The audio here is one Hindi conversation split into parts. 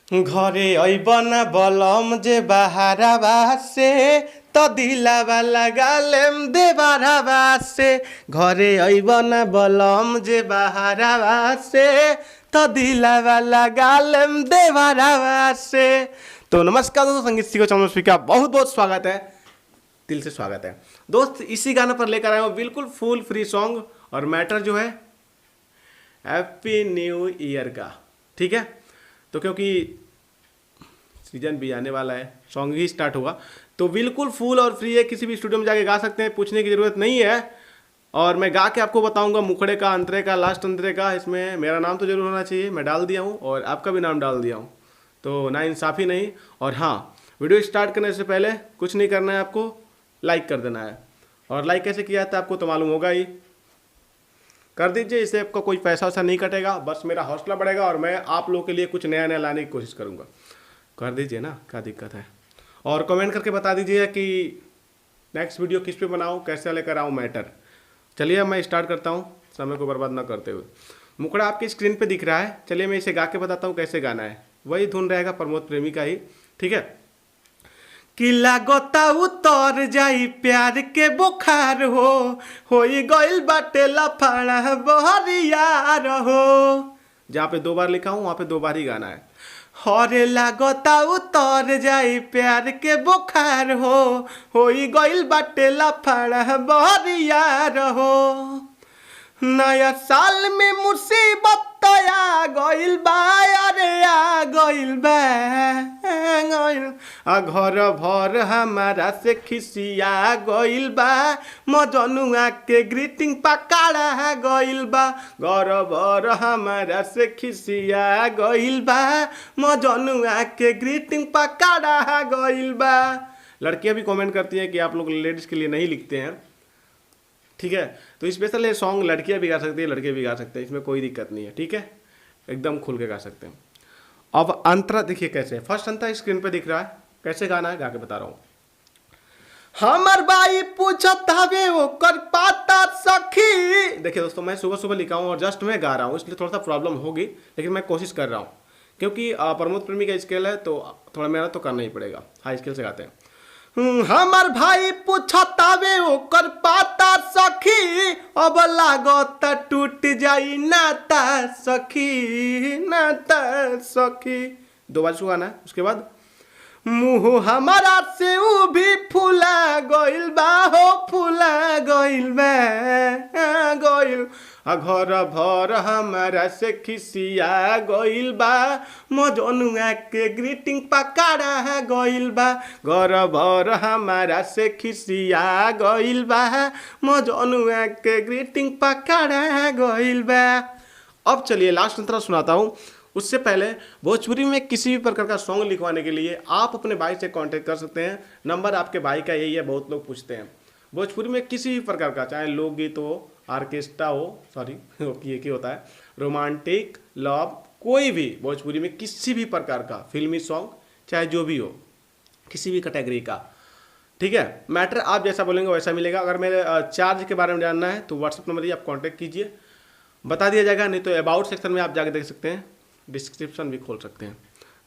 घरे अइबन बलम जे बहारवा से त दिलावा लगालेम देवरवा से। घरे अइबन बलम जे बहारवा से त दिलावा लगालेम देवरवा से। तो नमस्कार दोस्तों, संगीत सीखो चैनल का बहुत बहुत स्वागत है, दिल से स्वागत है दोस्त। इसी गाने पर लेकर आया हूँ बिल्कुल फुल फ्री सॉन्ग, और मैटर जो है हैप्पी न्यू ईयर का। ठीक है, तो क्योंकि सीजन भी आने वाला है, सॉन्ग ही स्टार्ट होगा, तो बिल्कुल फुल और फ्री है, किसी भी स्टूडियो में जाके गा सकते हैं, पूछने की ज़रूरत नहीं है। और मैं गा के आपको बताऊंगा मुखड़े का, अंतरे का, लास्ट अंतरे का। इसमें मेरा नाम तो जरूर होना चाहिए, मैं डाल दिया हूँ, और आपका भी नाम डाल दिया हूँ, तो ना इंसाफ़ी नहीं। और हाँ, वीडियो स्टार्ट करने से पहले कुछ नहीं करना है, आपको लाइक कर देना है। और लाइक कैसे किया था आपको तो मालूम होगा ही, कर दीजिए, इससे आपका कोई पैसा वैसा नहीं कटेगा, बस मेरा हौसला बढ़ेगा और मैं आप लोगों के लिए कुछ नया नया लाने की कोशिश करूँगा। कर दीजिए ना, क्या दिक्कत है। और कमेंट करके बता दीजिए कि नेक्स्ट वीडियो किस पे बनाऊँ, कैसे लेकर आऊँ मैटर। चलिए मैं स्टार्ट करता हूँ, समय को बर्बाद ना करते हुए। मुखड़ा आपकी स्क्रीन पे दिख रहा है, चलिए मैं इसे गा के बताता हूँ कैसे गाना है। वही धुन रहेगा प्रमोद प्रेमी का ही, ठीक है। कि लागता उतर जाई प्यार के बुखार होई गइल बाटे लफड़ा बहरियार हो। जहाँ पे 2 बार लिखा हूँ वहाँ पे 2 बार ही गाना है। हरे लागता उतर जाई प्यार के बुखार होई गइल बाटे लफड़ा बहरियार हो। नया साल में मुसीबत आ गइल बा, अरे आ गइल बा, घर भर हमारा से खिसिया गइल बा, मजनुआ के ग्रीटिंग पकड़ा गइल बा। घर भर हमारा से खिसिया गइल बा, मजनुआ के ग्रीटिंग पकड़ा गइल बा। लड़कियां भी कमेंट करती हैं कि आप लोग लेडीज़ के लिए नहीं लिखते हैं, ठीक है। तो स्पेशल ये सॉन्ग लड़कियां भी गा सकती है, लड़के भी गा सकते हैं, इसमें कोई दिक्कत नहीं है, ठीक है, एकदम खुल के गा सकते हैं। अब अंतरा देखिए कैसे, फर्स्ट अंतरा स्क्रीन पे दिख रहा है, कैसे गाना है गा के बता रहा हूँ। हमर बाई पूछत हवे ओकर पाता सखी। देखिए दोस्तों, मैं सुबह सुबह लिखा हूँ और जस्ट मैं गा रहा हूँ, इसलिए थोड़ा सा प्रॉब्लम होगी, लेकिन मैं कोशिश कर रहा हूँ, क्योंकि प्रमोद प्रेमी का स्केल है तो थोड़ा मेहनत तो करना ही पड़ेगा। हाई स्केल से गाते हैं। हमर भाई पूछतावे ओकर पाता सखी, अब लागत टूट जाई नाता सखी, नाता सखी। 2 बार सुगाना है, उसके बाद मुँह हमारा से ऊ भी फूला गइल बा हो, फूला गइल बा गइल। घर भर हमारा से खिसिया गइल बा, मजनुआ के ग्रीटिंग पकड़ा गइल बा। घर भर हमारा से खिसिया गइल बा, मजनुआ के ग्रीटिंग पकड़ा गइल बा। अब चलिए लास्ट अंतरा सुनाता हूँ। उससे पहले भोजपुरी में किसी भी प्रकार का सॉन्ग लिखवाने के लिए आप अपने भाई से कांटेक्ट कर सकते हैं। नंबर आपके भाई का यही है, बहुत लोग पूछते हैं। भोजपुरी में किसी भी प्रकार का, चाहे लोकगीत हो, ऑर्केस्ट्रा हो, सॉरी ये क्या होता है, रोमांटिक, लव, कोई भी भोजपुरी में किसी भी प्रकार का फिल्मी सॉन्ग, चाहे जो भी हो, किसी भी कैटेगरी का, ठीक है। मैटर आप जैसा बोलेंगे वैसा मिलेगा। अगर मेरे चार्ज के बारे में जानना है तो व्हाट्सएप नंबर ही आप कांटेक्ट कीजिए, बता दिया जाएगा। नहीं तो अबाउट सेक्शन में आप जाके देख सकते हैं, डिस्क्रिप्शन भी खोल सकते हैं,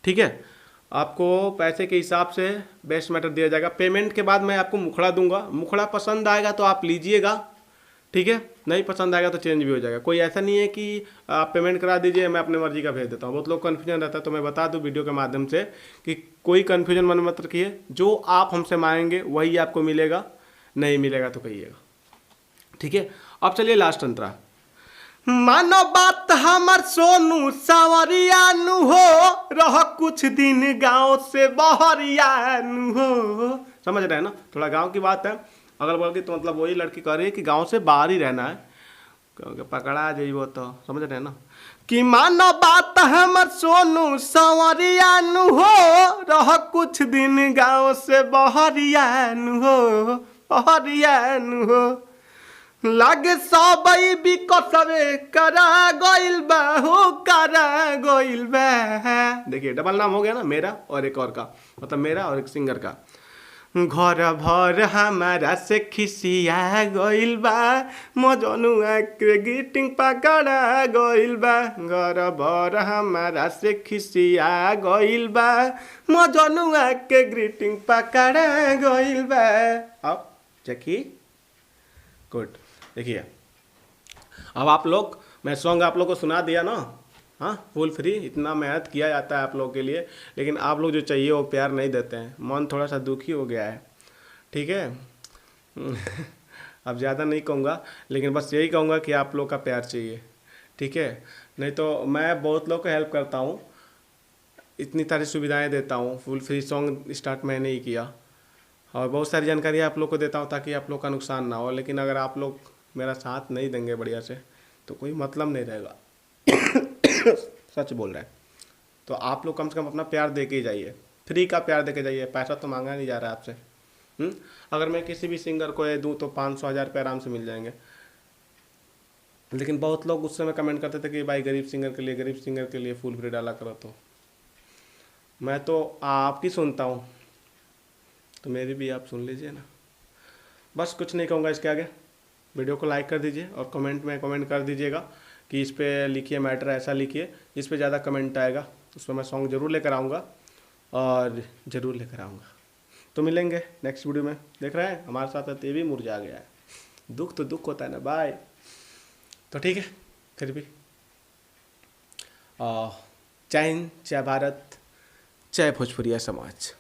ठीक है। आपको पैसे के हिसाब से बेस्ट मैटर दिया जाएगा। पेमेंट के बाद मैं आपको मुखड़ा दूंगा, मुखड़ा पसंद आएगा तो आप लीजिएगा, ठीक है, नहीं पसंद आएगा तो चेंज भी हो जाएगा। कोई ऐसा नहीं है कि आप पेमेंट करा दीजिए मैं अपने मर्जी का भेज देता हूँ, बहुत लोग कन्फ्यूजन रहता है, तो मैं बता दूँ वीडियो के माध्यम से कि कोई कन्फ्यूजन मन मत रखिए, जो आप हमसे मांगेंगे वही आपको मिलेगा, नहीं मिलेगा तो कहिएगा, ठीक है। अब चलिए लास्ट अंतरा। मानो बात हमर सोनू सावरिया नु हो, रह कुछ दिन गांव से बहरिया नु हो। समझ रहे हैं ना, थोड़ा गांव की बात है, अगल बगल की, तो मतलब वही लड़की कह रही है कि गांव से बाहर ही रहना है, क्योंकि पकड़ा जाइए तो, समझ रहे हैं ना। कि मानो बात हमर सोनू सावरिया नु हो, रह कुछ दिन गांव से बहरिया नु हो, बहरिया नु हो। लागे सबई भी कसवे करा गइल बा हो, करा गइल बा। देखिए डबल नाम हो गया ना, मेरा और एक और का, मतलब मेरा और एक सिंगर का। घर भर हमारा से खिसिया गइल बा, मजनुआ के ग्रीटिंग पकड़ा गइल बा। घर भर हमारा से खिसिया गइल बा, मजनुआ के ग्रीटिंग पकड़ा गइल बा। अब देखिए, गुड। देखिए अब आप लोग, मैं सॉन्ग आप लोग को सुना दिया ना, हाँ फुल फ्री। इतना मेहनत किया जाता है आप लोगों के लिए, लेकिन आप लोग जो चाहिए वो प्यार नहीं देते हैं। मन थोड़ा सा दुखी हो गया है, ठीक है। अब ज़्यादा नहीं कहूँगा, लेकिन बस यही कहूँगा कि आप लोग का प्यार चाहिए, ठीक है। नहीं तो मैं बहुत लोग को हेल्प करता हूँ, इतनी सारी सुविधाएं देता हूँ। फुल फ्री सॉन्ग स्टार्ट मैंने ही किया, और बहुत सारी जानकारी आप लोग को देता हूँ ताकि आप लोग का नुकसान ना हो। लेकिन अगर आप लोग मेरा साथ नहीं देंगे बढ़िया से तो कोई मतलब नहीं रहेगा। सच बोल रहे हैं। तो आप लोग कम से कम अपना प्यार दे के ही जाइए, फ्री का प्यार दे के जाइए। पैसा तो मांगा नहीं जा रहा है आपसे। अगर मैं किसी भी सिंगर को ये दूँ तो 500-1000 रुपये आराम से मिल जाएंगे। लेकिन बहुत लोग उस समय कमेंट करते थे कि भाई गरीब सिंगर के लिए फुल फ्री डाला करो। तो मैं तो आपकी सुनता हूँ, तो मेरी भी आप सुन लीजिए ना। बस कुछ नहीं कहूँगा इसके आगे। वीडियो को लाइक कर दीजिए और कमेंट में कमेंट कर दीजिएगा कि इस पे लिखिए मैटर, ऐसा लिखिए। जिस पे ज़्यादा कमेंट आएगा उस पर मैं सॉन्ग ज़रूर लेकर आऊँगा, और ज़रूर लेकर आऊँगा। तो मिलेंगे नेक्स्ट वीडियो में। देख रहे हैं हमारे साथ तो ये भी मुरझा गया है। दुख तो दुख होता है ना बाय। तो ठीक है, फिर भी जय हिंद, जय भारत, जय भोजपुरिया समाज।